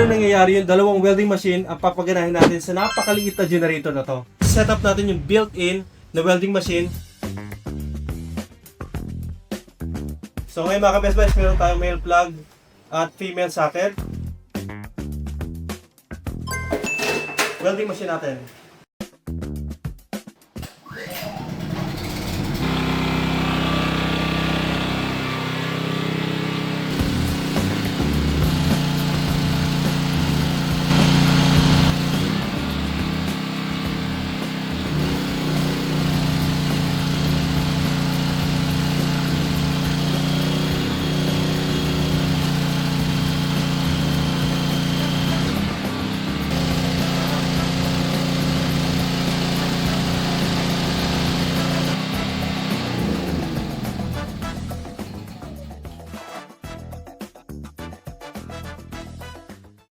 paano nangyayari yung dalawang welding machine ang papaganahin natin sa napakaliit na generator na to. Set up natin yung built-in na welding machine. So ngayon mga ka-best buys, meron tayong male plug at female socket. Welding machine natin.